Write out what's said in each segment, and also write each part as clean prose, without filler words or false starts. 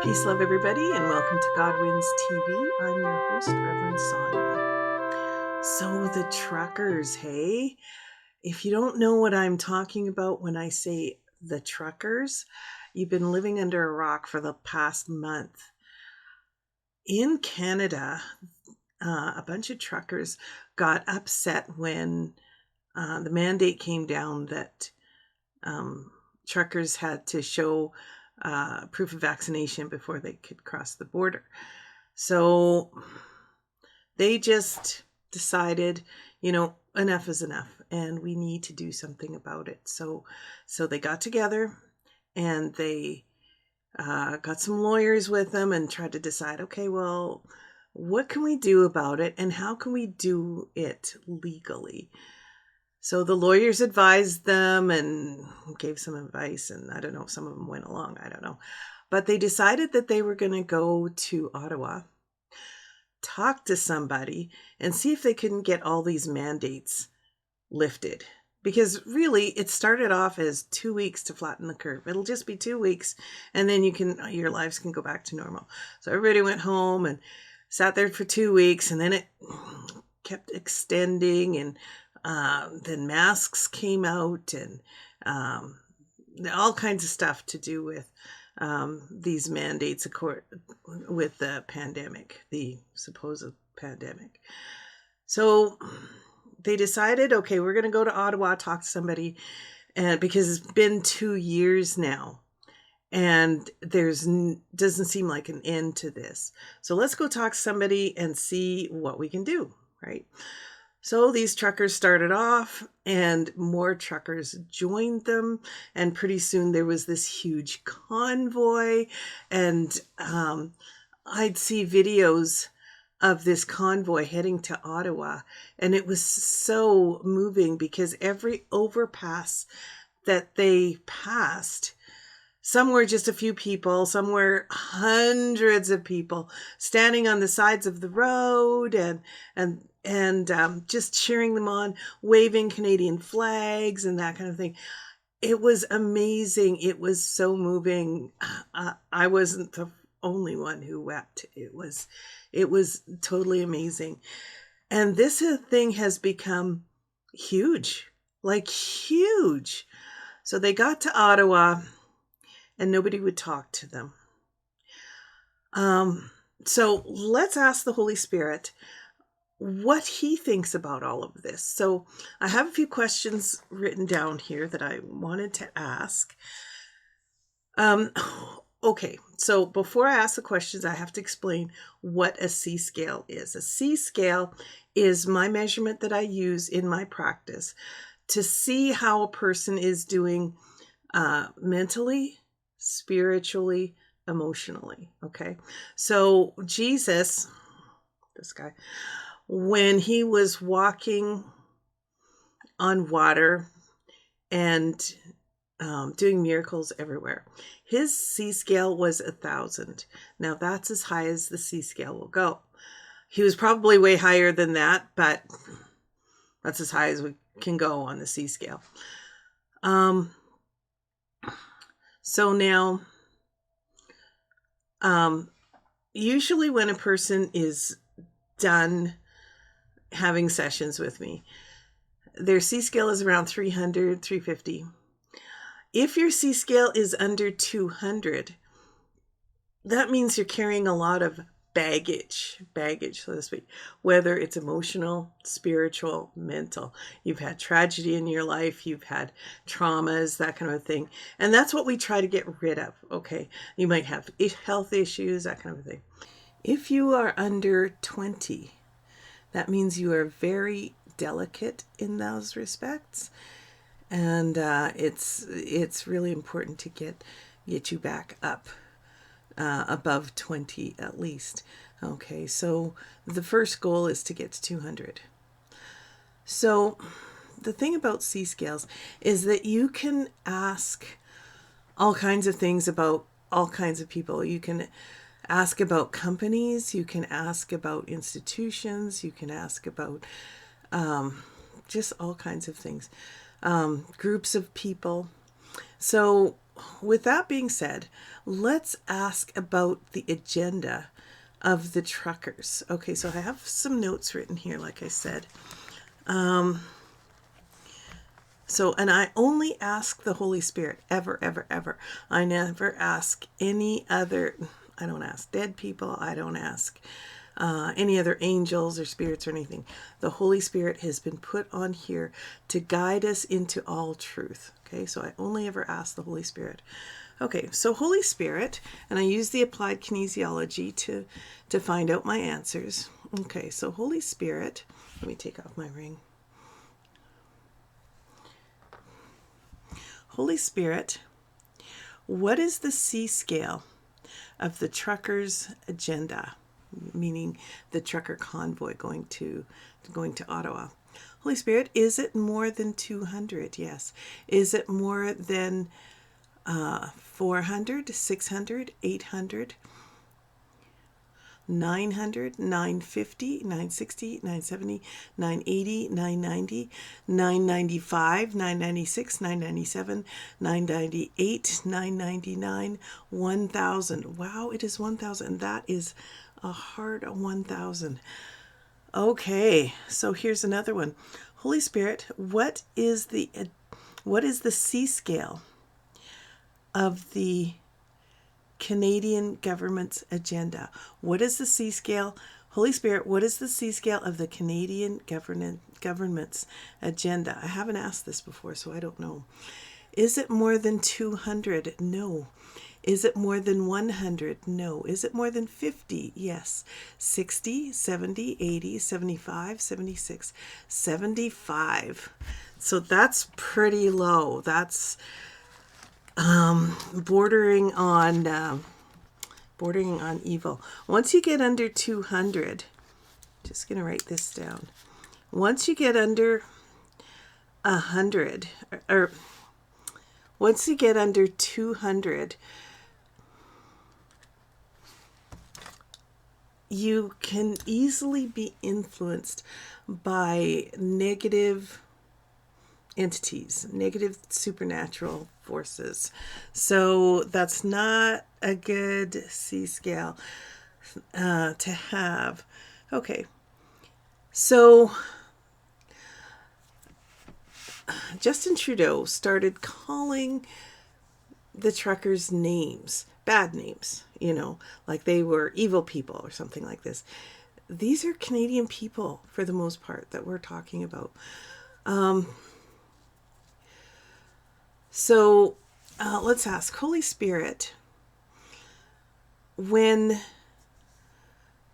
Peace, love, everybody, and welcome to God Wins TV. I'm your host, Reverend Sonia. So, the truckers, hey? If you don't know what I'm talking about when I say the truckers, you've been living under a rock for the past month. In Canada, a bunch of truckers got upset when the mandate came down that truckers had to show proof of vaccination before they could cross the border. So they just decided, enough is enough and we need to do something about it. So they got together and they got some lawyers with them and tried to decide, okay, well, what can we do about it and how can we do it legally? So the lawyers advised them and gave some advice, and I don't know, some of them went along, I don't know. But they decided that they were going to go to Ottawa, talk to somebody, and see if they couldn't get all these mandates lifted. Because really, it started off as 2 weeks to flatten the curve. It'll just be 2 weeks, and then your lives can go back to normal. So everybody went home and sat there for 2 weeks, and then it kept extending, and then masks came out, and all kinds of stuff to do with these mandates with the pandemic, the supposed pandemic. So they decided, okay, we're going to go to Ottawa, talk to somebody, and because it's been 2 years now, and doesn't seem like an end to this. So let's go talk to somebody and see what we can do, right? So these truckers started off and more truckers joined them. And pretty soon there was this huge convoy. And I'd see videos of this convoy heading to Ottawa. And it was so moving because every overpass that they passed, some were just a few people, some were hundreds of people standing on the sides of the road and just cheering them on, waving Canadian flags and that kind of thing. It was amazing. It was so moving. I wasn't the only one who wept. It was totally amazing. And this thing has become huge, like huge. So they got to Ottawa and nobody would talk to them. So let's ask the Holy Spirit what he thinks about all of this. So I have a few questions written down here that I wanted to ask. Okay, so before I ask the questions, I have to explain what a C scale is. A C scale is my measurement that I use in my practice to see how a person is doing mentally, spiritually, emotionally. Okay, so Jesus, this guy, when he was walking on water and doing miracles everywhere, his C scale was 1,000. Now that's as high as the C scale will go. He was probably way higher than that, but that's as high as we can go on the C scale. So now, usually when a person is done having sessions with me, their C scale is around 300, 350. If your C scale is under 200, that means you're carrying a lot of baggage, so to speak, whether it's emotional, spiritual, mental. You've had tragedy in your life, you've had traumas, that kind of thing. And that's what we try to get rid of, okay? You might have health issues, that kind of thing. If you are under 20, that means you are very delicate in those respects. And it's really important to get you back up above 20 at least. Okay, so the first goal is to get to 200. So the thing about C scales is that you can ask all kinds of things about all kinds of people. You can ask about companies, you can ask about institutions, you can ask about just all kinds of things, groups of people. So with that being said, let's ask about the agenda of the truckers. Okay, so I have some notes written here, like I said. And I only ask the Holy Spirit, ever, ever, ever. I never ask any other, I don't ask dead people, I don't ask any other angels or spirits or anything. The Holy Spirit has been put on here to guide us into all truth. Okay, so I only ever ask the Holy Spirit. Okay, so Holy Spirit, and I use the applied kinesiology to find out my answers. Okay, so Holy Spirit, let me take off my ring. Holy Spirit, what is the C scale of the truckers' agenda? Meaning the trucker convoy going to Ottawa. Holy Spirit, is it more than 200? Yes. Is it more than 400, 600, 800, 900, 950, 960, 970, 980, 990, 995, 996, 997, 998, 999, 1,000. Wow, it is 1,000. That is a hard 1,000. Okay, so here's another one. Holy Spirit, what is the C scale of the Canadian government's agenda? What is the C scale? Holy Spirit, what is the C scale of the Canadian government's agenda? I haven't asked this before, so I don't know. Is it more than 200? No. Is it more than 100? No. Is it more than 50? Yes. 60, 70, 80, 75, 76, 75. So that's pretty low. That's bordering on evil. Once you get under 200, just going to write this down. Once you get under 100, or once you get under 200, you can easily be influenced by negative entities, negative supernatural forces. So that's not a good C scale to have. Okay, so Justin Trudeau started calling the truckers names, bad names, like they were evil people or something like this. These are Canadian people for the most part that we're talking about. So let's ask Holy Spirit, when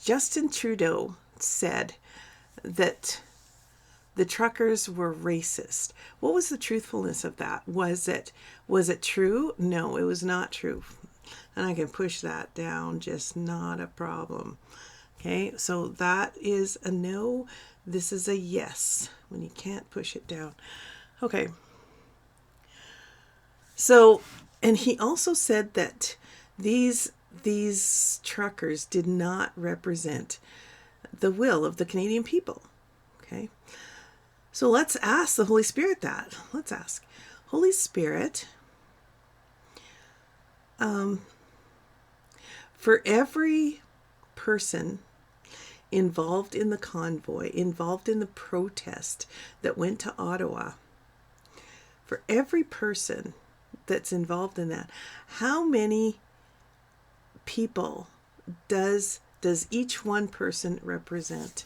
Justin Trudeau said that the truckers were racist, what was the truthfulness of that? Was it true? No, it was not true. And I can push that down, just not a problem. Okay, so that is a no. This is a yes when you can't push it down. Okay. So, and he also said that these truckers did not represent the will of the Canadian people. Okay. So let's ask the Holy Spirit that. Let's ask. Holy Spirit, for every person involved in the convoy, involved in the protest that went to Ottawa, for every person that's involved in that, how many people does each one person represent?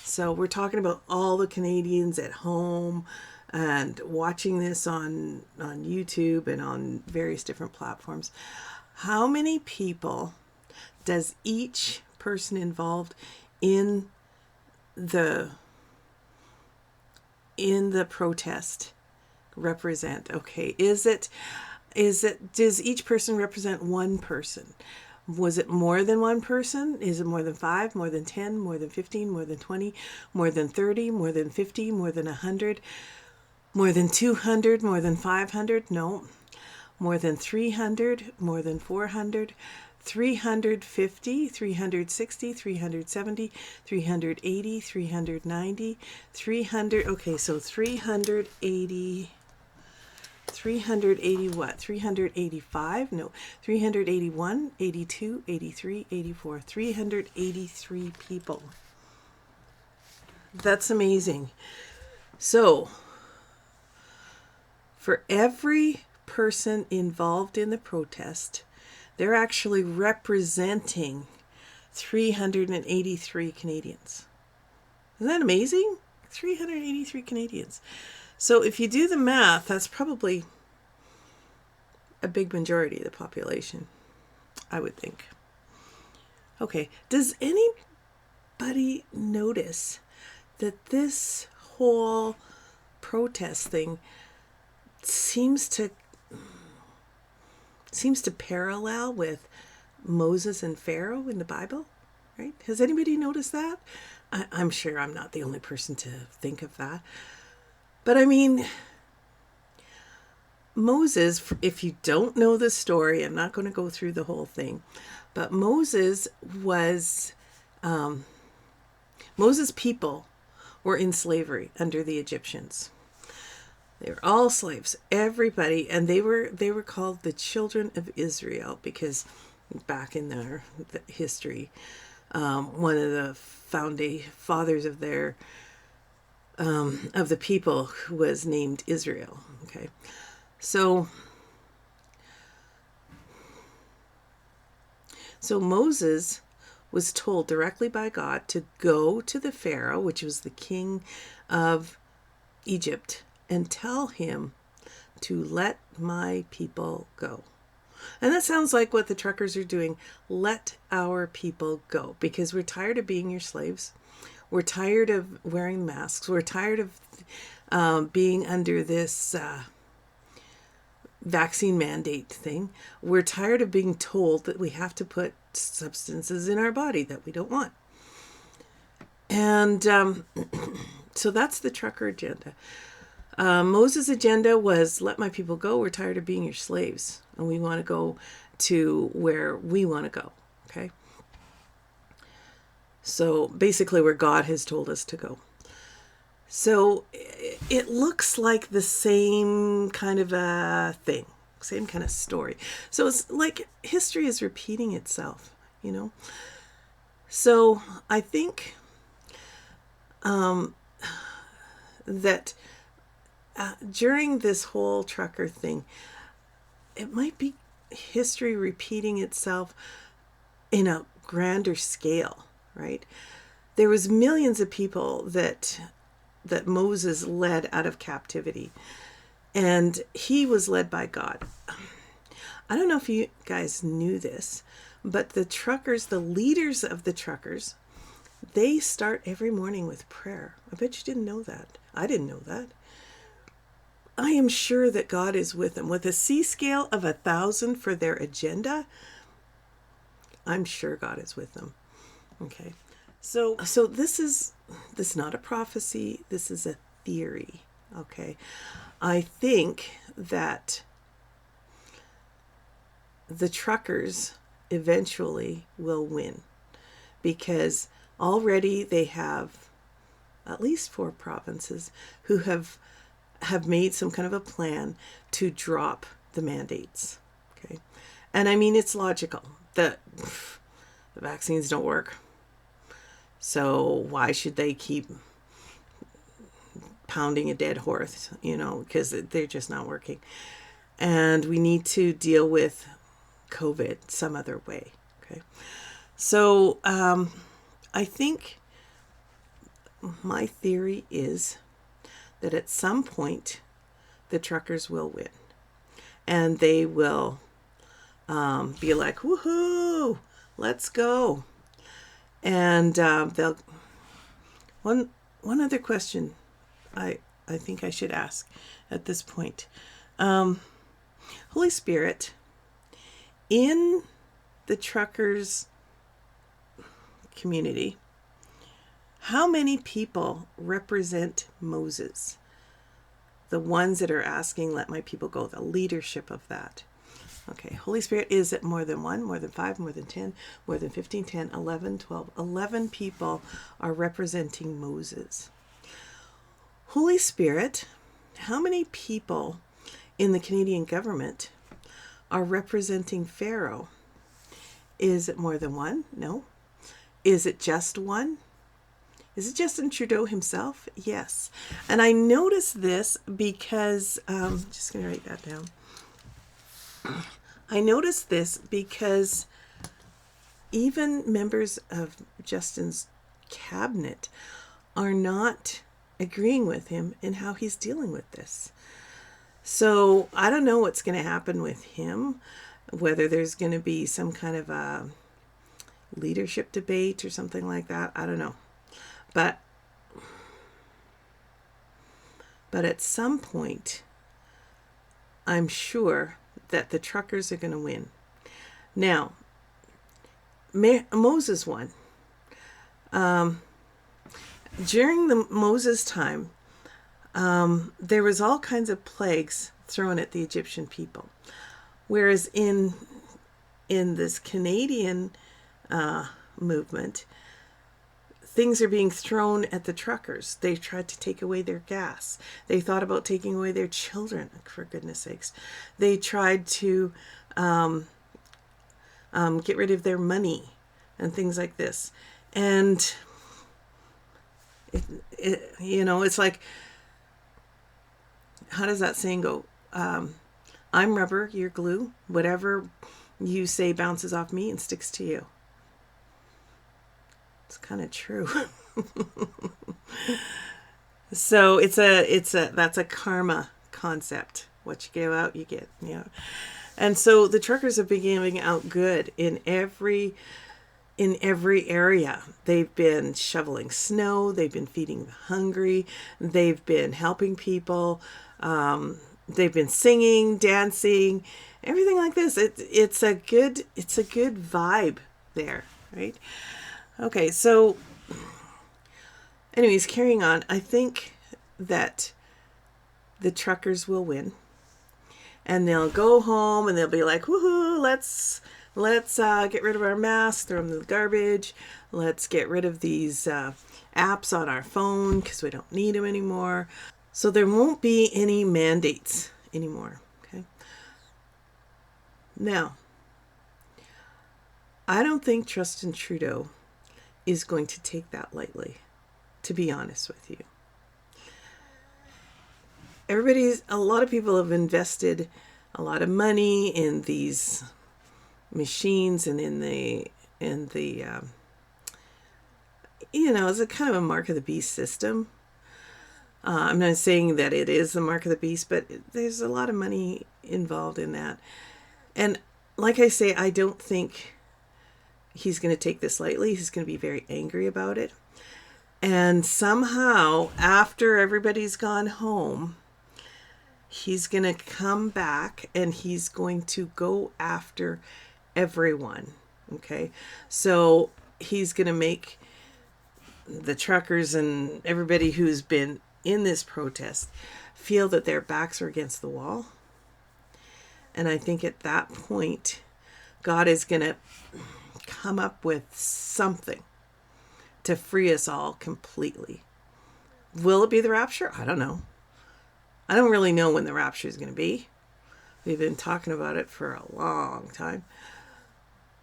So we're talking about all the Canadians at home and watching this on YouTube and on various different platforms. How many people does each person involved in the protest represent? Okay, does each person represent one person? Was it more than one person? Is it more than 5, more than 10, more than 15, more than 20, more than 30, more than 50, more than 100, more than 200, more than 500? No. More than 300, more than 400, 350, 360, 370, 380, 390, 300. Okay, so 380. 380 what? 385? No, 381, 82, 83, 84, 383 people. That's amazing. So, for every person involved in the protest, they're actually representing 383 Canadians. Isn't that amazing? 383 Canadians. So if you do the math, that's probably a big majority of the population, I would think. Okay, does anybody notice that this whole protest thing seems to parallel with Moses and Pharaoh in the Bible, right? Has anybody noticed that? I'm sure I'm not the only person to think of that. But I mean, Moses, if you don't know the story, I'm not going to go through the whole thing, but Moses' people were in slavery under the Egyptians. They were all slaves, everybody, and they were called the children of Israel because back in their history, one of the fathers of their of the people was named Israel. Okay, so Moses was told directly by God to go to the Pharaoh, which was the king of Egypt, and tell him to let my people go. And that sounds like what the truckers are doing. Let our people go, because we're tired of being your slaves. We're tired of wearing masks. We're tired of being under this vaccine mandate thing. We're tired of being told that we have to put substances in our body that we don't want. And so that's the trucker agenda. Moses' agenda was, let my people go. We're tired of being your slaves, and we want to go to where we want to go. Okay? So basically where God has told us to go. So it looks like the same kind of a thing, same kind of story. So it's like history is repeating itself, you know? So I think that during this whole trucker thing, it might be history repeating itself in a grander scale, right? There was millions of people that Moses led out of captivity, and he was led by God. I don't know if you guys knew this, but the truckers, the leaders of the truckers, they start every morning with prayer. I bet you didn't know that. I didn't know that. I am sure that God is with them. With a C-scale of 1,000 for their agenda, I'm sure God is with them. Okay. So this is not a prophecy. This is a theory. Okay. I think that the truckers eventually will win, because already they have at least 4 provinces who have made some kind of a plan to drop the mandates. Okay. And I mean, it's logical that the vaccines don't work. So why should they keep pounding a dead horse, you know, because they're just not working. And we need to deal with COVID some other way. Okay. So I think my theory is that at some point the truckers will win, and they will be like, woohoo, let's go. And they'll one other question I think I should ask at this point. Holy Spirit, in the truckers community, how many people represent Moses? The ones that are asking, let my people go, the leadership of that. Okay, Holy Spirit, is it more than 1, more than 5, more than 10, more than 15, 10, 11, 12? 11 people are representing Moses. Holy Spirit, how many people in the Canadian government are representing Pharaoh. Is it more than one? No. Is it just one? Is it Justin Trudeau himself? Yes. And I noticed this because, just going to write that down. I noticed this because even members of Justin's cabinet are not agreeing with him in how he's dealing with this. So I don't know what's going to happen with him, whether there's going to be some kind of a leadership debate or something like that. I don't know. But at some point, I'm sure that the truckers are going to win. Now, Moses won. During the Moses time, there was all kinds of plagues thrown at the Egyptian people. Whereas in this Canadian movement, things are being thrown at the truckers. They tried to take away their gas. They thought about taking away their children, for goodness sakes. They tried to get rid of their money and things like this. And, it's like, how does that saying go? I'm rubber, you're glue. Whatever you say bounces off me and sticks to you. It's kind of true. So that's a karma concept. What you give out, you get. And so the truckers have been giving out good in every area. They've been shoveling snow. They've been feeding the hungry. They've been helping people. They've been singing, dancing, everything like this. It's a good vibe there, right? Okay, so anyways, carrying on. I think that the truckers will win, and they'll go home and they'll be like, woohoo, let's get rid of our masks, throw them in the garbage. Let's get rid of these apps on our phone because we don't need them anymore. So there won't be any mandates anymore. Okay. Now, I don't think Justin Trudeau is going to take that lightly, to be honest with you. A lot of people have invested a lot of money in these machines and in the it's a kind of a mark of the beast system. I'm not saying that it is the mark of the beast, but there's a lot of money involved in that. And like I say, I don't think he's going to take this lightly. He's going to be very angry about it. And somehow, after everybody's gone home, he's going to come back and he's going to go after everyone. Okay? So he's going to make the truckers and everybody who's been in this protest feel that their backs are against the wall. And I think at that point, God is going to come up with something to free us all completely. Will it be the rapture? I don't know. I don't really know when the rapture is going to be. We've been talking about it for a long time.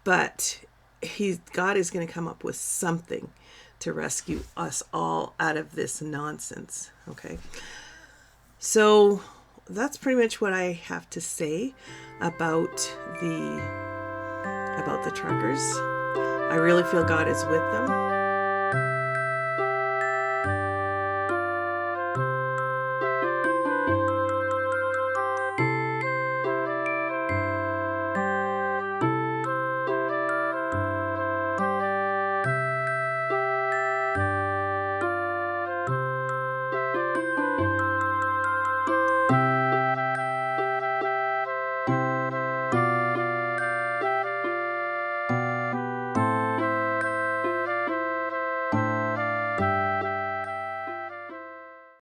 But God is going to come up with something to rescue us all out of this nonsense. Okay. So that's pretty much what I have to say about the truckers. I really feel God is with them.